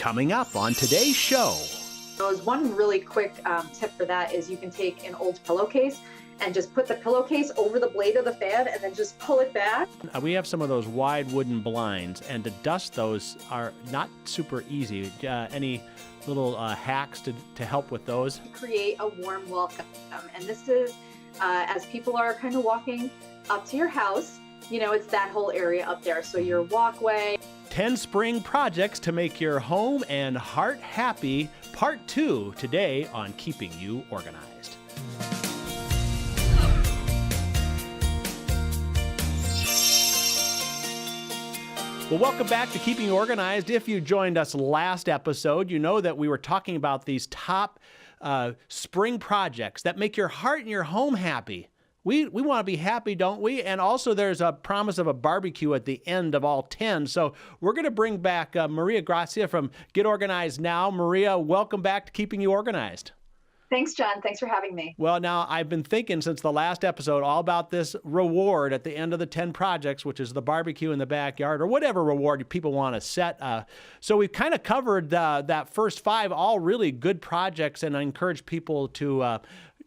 Coming up on today's show. One really quick tip for that is you can take an old pillowcase and just put the pillowcase over the blade of the fan and then just pull it back. We have some of those wide wooden blinds, and to dust those are not super easy. Any little hacks to help with those? Create a warm welcome. And this is as people are kind of walking up to your house, it's that whole area up there. So your walkway. 10 spring projects to make your home and heart happy, part 2, today on Keeping You Organized. Well, welcome back to Keeping You Organized. If you joined us last episode, you know that we were talking about these top spring projects that make your heart and your home happy. We want to be happy, don't we? And also there's a promise of a barbecue at the end of all 10. So we're going to bring back Maria Grazia from Get Organized Now. Maria, welcome back to Keeping You Organized. Thanks, John. Thanks for having me. Well, now I've been thinking since the last episode all about this reward at the end of the 10 projects, which is the barbecue in the backyard or whatever reward people want to set. So we've kind of covered that first 5, all really good projects, and I encourage people to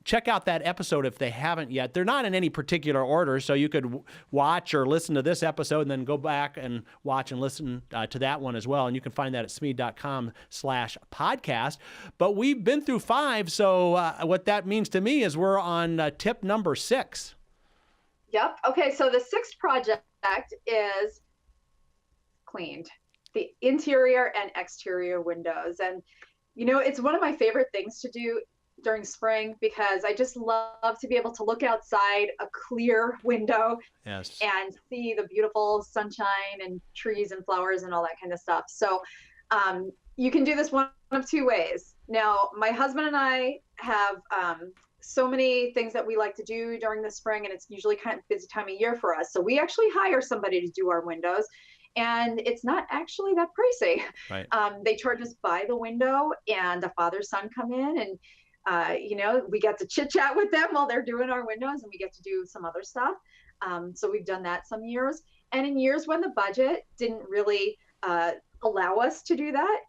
check out that episode if they haven't yet. They're not in any particular order, so you could watch or listen to this episode and then go back and watch and listen to that one as well. And you can find that at smead.com/podcast. But we've been through 5, so what that means to me is we're on tip number 6. Yep. Okay, so the 6th project is cleaned. The interior and exterior windows. And, it's one of my favorite things to do during spring because I just love to be able to look outside a clear window and see the beautiful sunshine and trees and flowers and all that kind of stuff. So you can do this one of 2 ways. Now, my husband and I have so many things that we like to do during the spring, and it's usually kind of a busy time of year for us. So we actually hire somebody to do our windows. And it's not actually that pricey. Right. They charge us by the window, and the father-son come in and we get to chit chat with them while they're doing our windows, and we get to do some other stuff. So we've done that some years. And in years when the budget didn't really allow us to do that,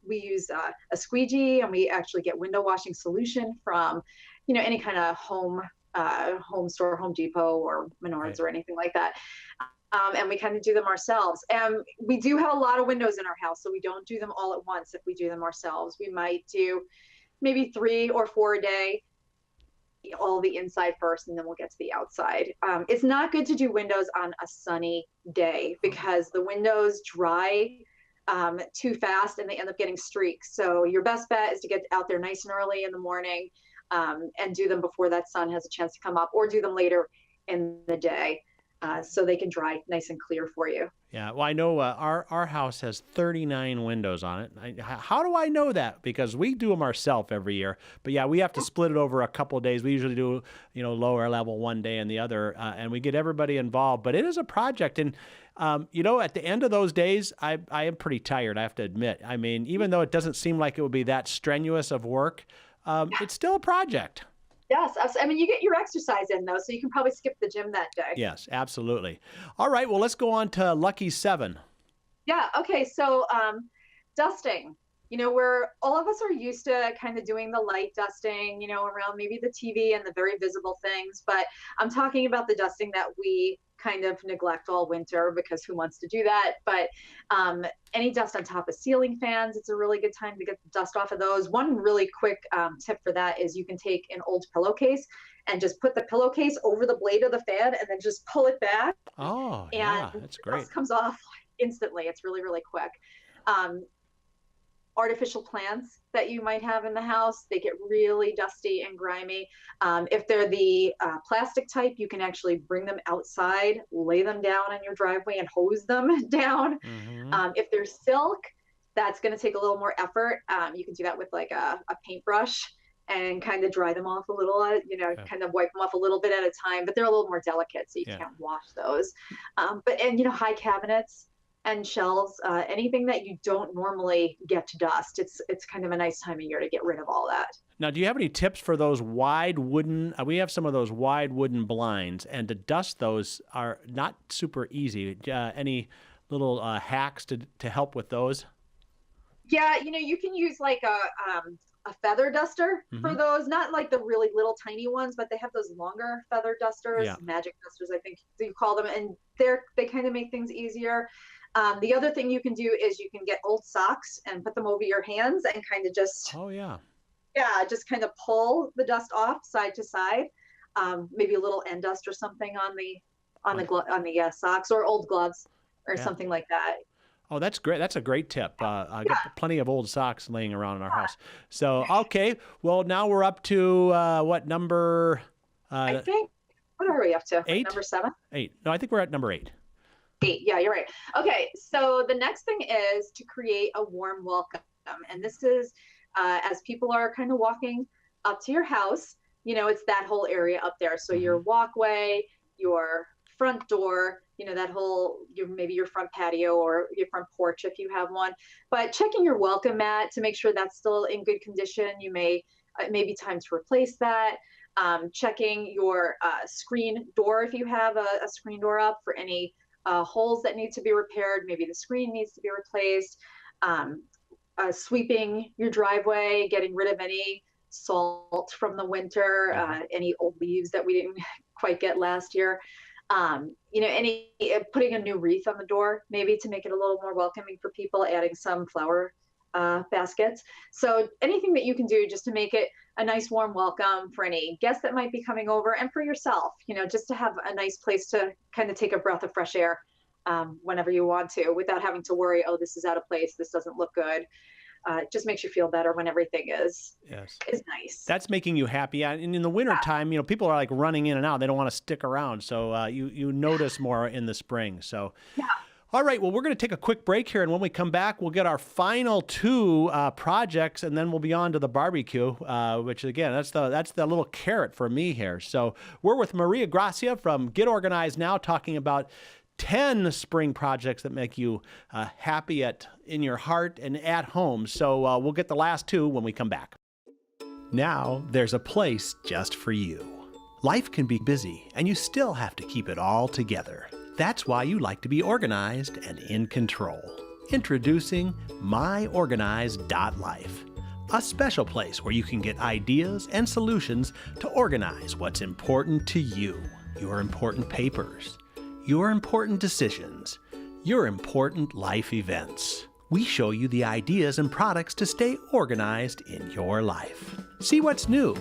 we use a squeegee, and we actually get window washing solution from, any kind of home store, Home Depot or Menards or anything like that. And we kind of do them ourselves. And we do have a lot of windows in our house, so we don't do them all at once. If we do them ourselves, we might do maybe 3 or 4 a day, all the inside first, and then we'll get to the outside. It's not good to do windows on a sunny day because the windows dry too fast and they end up getting streaks. So your best bet is to get out there nice and early in the morning and do them before that sun has a chance to come up, or do them later in the day. So they can dry nice and clear for you. Yeah, well, I know our house has 39 windows on it. How do I know that? Because we do them ourselves every year. But yeah, we have to split it over a couple of days. We usually do, lower level one day and the other, and we get everybody involved. But it is a project. And, at the end of those days, I am pretty tired, I have to admit. I mean, even though it doesn't seem like it would be that strenuous of work, it's still a project. Yes. I mean, you get your exercise in, though, so you can probably skip the gym that day. Yes, absolutely. All right. Well, let's go on to Lucky 7. Yeah. Okay. So dusting, where all of us are used to kind of doing the light dusting, around maybe the TV and the very visible things. But I'm talking about the dusting that we kind of neglect all winter, because who wants to do that? But any dust on top of ceiling fans, it's a really good time to get the dust off of those. One really quick tip for that is you can take an old pillowcase and just put the pillowcase over the blade of the fan and then just pull it back. Oh, yeah, that's great. The dust comes off instantly. It's really, really quick. Artificial plants that you might have in the house, they get really dusty and grimy. If they're the plastic type, you can actually bring them outside, lay them down on your driveway and hose them down. Mm-hmm. If they're silk, that's going to take a little more effort. You can do that with like a paintbrush and kind of dry them off a little, kind of wipe them off a little bit at a time, but they're a little more delicate, so you can't wash those. But high cabinets and shelves, anything that you don't normally get to dust, it's kind of a nice time of year to get rid of all that. Now, do you have any tips for those wide wooden, we have some of those wide wooden blinds, and to dust those are not super easy. Any little hacks to help with those? Yeah, you can use like a feather duster for Hmm. those, not like the really little tiny ones, but they have those longer feather dusters, Yeah. magic dusters, I think you call them, and they kind of make things easier. The other thing you can do is you can get old socks and put them over your hands and kind of just, Oh, yeah. yeah, just kind of pull the dust off side to side. Maybe a little end dust or something on Oh, on the socks, or old gloves or yeah. something like that. Oh, that's great. That's a great tip. I Yeah, got plenty of old socks laying around in our yeah. house. So, okay. Well, now we're up to what number? I Uh, think, what are we up to? Like eight? number 7? Eight. No, I think we're at number 8. 8. Yeah, you're right. Okay, so the next thing is to create a warm welcome. And this is as people are kind of walking up to your house, it's that whole area up there. So Hmm. your walkway, your front door, that whole, maybe your front patio or your front porch if you have one. But checking your welcome mat to make sure that's still in good condition. You maybe time to replace that. Checking your screen door if you have a screen door up for any holes that need to be repaired. Maybe the screen needs to be replaced. Um, Sweeping your driveway, getting rid of any salt from the winter, Hmm. any old leaves that we didn't quite get last year. Any putting a new wreath on the door, maybe to make it a little more welcoming for people, adding some flower baskets. So anything that you can do just to make it a nice warm welcome for any guests that might be coming over, and for yourself, just to have a nice place to kind of take a breath of fresh air whenever you want to, without having to worry, oh, this is out of place, this doesn't look good. It just makes you feel better when everything Yes. is nice. That's making you happy. And in the wintertime, people are like running in and out. They don't want to stick around. So you notice more in the spring. So, Yeah. all right. Well, we're going to take a quick break here. And when we come back, we'll get our final 2 projects, and then we'll be on to the barbecue, which, again, that's the little carrot for me here. So we're with Maria Gracia from Get Organized Now, talking about 10 spring projects that make you happy in your heart and at home. So we'll get the last 2 when we come back. Now there's a place just for you. Life can be busy, and you still have to keep it all together. That's why you like to be organized and in control. Introducing MyOrganized.life, a special place where you can get ideas and solutions to organize what's important to you, your important papers, your important decisions, your important life events. We show you the ideas and products to stay organized in your life. See what's new.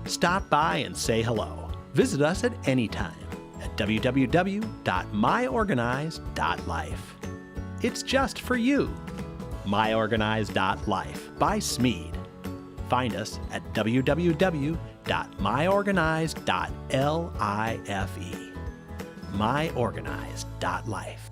Stop by and say hello. Visit us at any time at www.myorganized.life. It's just for you. MyOrganized.life by Smead. Find us at www.myorganized.life. MyOrganized.life.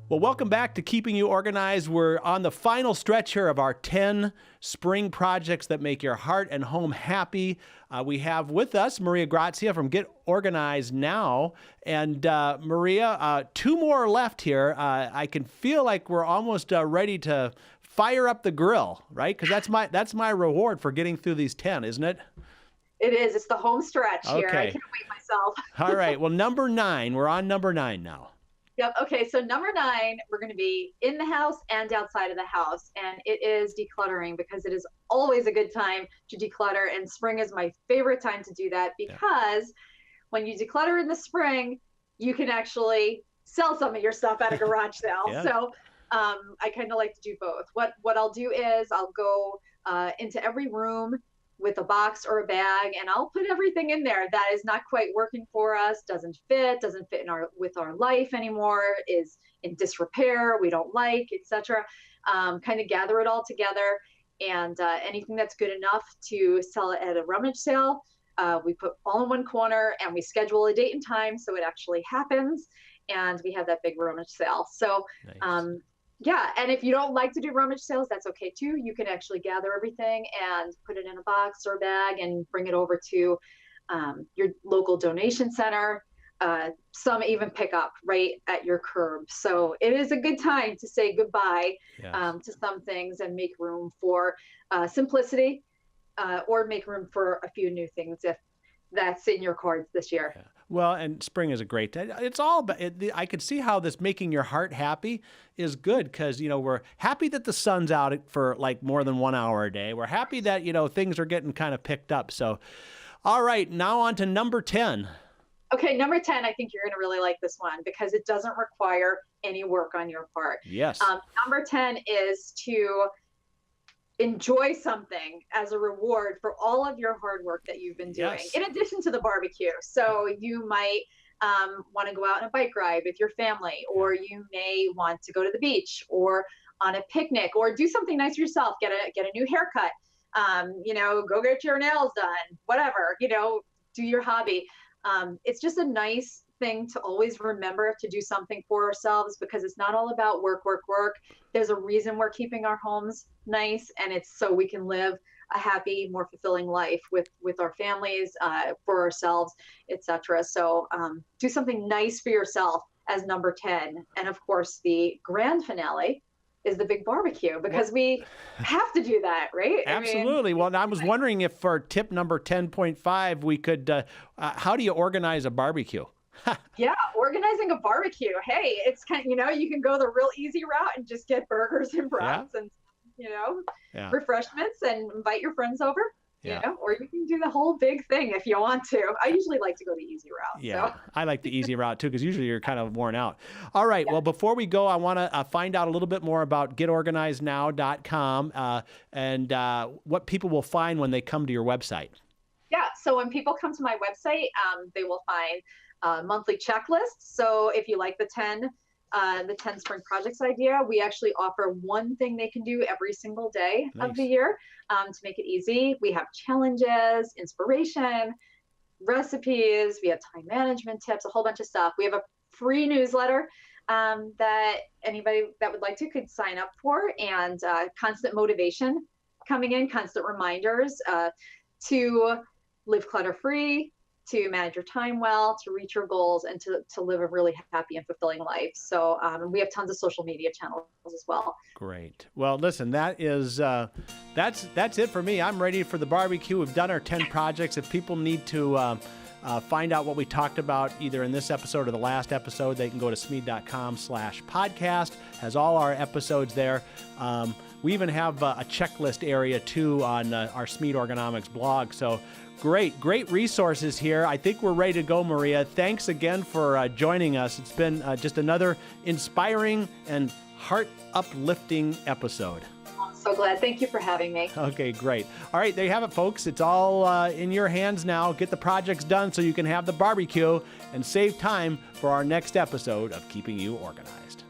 Well, welcome back to Keeping You Organized. We're on the final stretch here of our 10 spring projects that make your heart and home happy. We have with us Maria Grazia from Get Organized Now. And Maria, 2 more left here. I can feel like we're almost ready to fire up the grill, right? Because that's my reward for getting through these 10, isn't it? It is. It's the home stretch here. I Okay. can't wait myself. All right. Well, number 9. We're on number 9 now. Yep. Okay. So number 9, we're going to be in the house and outside of the house. And it is decluttering, because it is always a good time to declutter. And spring is my favorite time to do that, because when you declutter in the spring, you can actually sell some of your stuff at a garage sale. Yeah. So I kind of like to do both. What I'll do is I'll go into every room with a box or a bag, and I'll put everything in there that is not quite working for us, doesn't fit with our life anymore, is in disrepair, we don't like, etc. Kind of gather it all together, and anything that's good enough to sell it at a rummage sale, we put all in one corner, and we schedule a date and time so it actually happens, and we have that big rummage sale. So Nice. yeah, and if you don't like to do rummage sales, that's okay too. You can actually gather everything and put it in a box or a bag and bring it over to your local donation center. Some even pick up right at your curb. So it is a good time to say goodbye Yes. to some things and make room for simplicity, or make room for a few new things if that's in your cards this year. Yeah. Well, and spring is a great time. It's all about I could see how this making your heart happy is good because, we're happy that the sun's out for like more than 1 hour a day. We're happy that, things are getting kind of picked up. So, all right, now on to number 10. Okay, number 10, I think you're going to really like this one because it doesn't require any work on your part. Yes. Number 10 is to enjoy something as a reward for all of your hard work that you've been doing, Yes. in addition to the barbecue. So you might want to go out on a bike ride with your family, or you may want to go to the beach or on a picnic, or do something nice for yourself, get a new haircut, go get your nails done, whatever, do your hobby. It's just a nice thing to always remember to do something for ourselves, because it's not all about work, work, work. There's a reason we're keeping our homes nice, and it's so we can live a happy, more fulfilling life with our families, for ourselves, etc. So do something nice for yourself as number 10. And of course, the grand finale is the big barbecue, because we have to do that, right? Absolutely. Well, I was wondering if for tip number 10.5, we could, how do you organize a barbecue? Yeah, organizing a barbecue. Hey, it's kind of, you can go the real easy route and just get burgers and brats and, refreshments and invite your friends over. Or you can do the whole big thing if you want to. I usually like to go the easy route. Yeah, so. I like the easy route too, because usually you're kind of worn out. All right, well, before we go, I want to find out a little bit more about getorganizednow.com and what people will find when they come to your website. Yeah, so when people come to my website, they will find monthly checklists. So if you like the 10 spring projects idea, we actually offer one thing they can do every single day of the year to make it easy. We have challenges, inspiration, recipes, we have time management tips, a whole bunch of stuff. We have a free newsletter that anybody that would like to could sign up for, and constant motivation coming in, constant reminders to live clutter-free, to manage your time well, to reach your goals, and to live a really happy and fulfilling life. So we have tons of social media channels as well. Great. Well, listen, that is that's it for me. I'm ready for the barbecue. We've done our 10 projects. If people need to find out what we talked about either in this episode or the last episode, they can go to smead.com/podcast. Has all our episodes there. We even have a checklist area too on our Smead Ergonomics blog. So great resources here. I think we're ready to go, Maria. Thanks again for joining us. It's been just another inspiring and heart uplifting episode. I'm so glad. Thank you for having me. Okay, great. All right, there you have it, folks. It's all in your hands now. Get the projects done so you can have the barbecue and save time for our next episode of Keeping You Organized.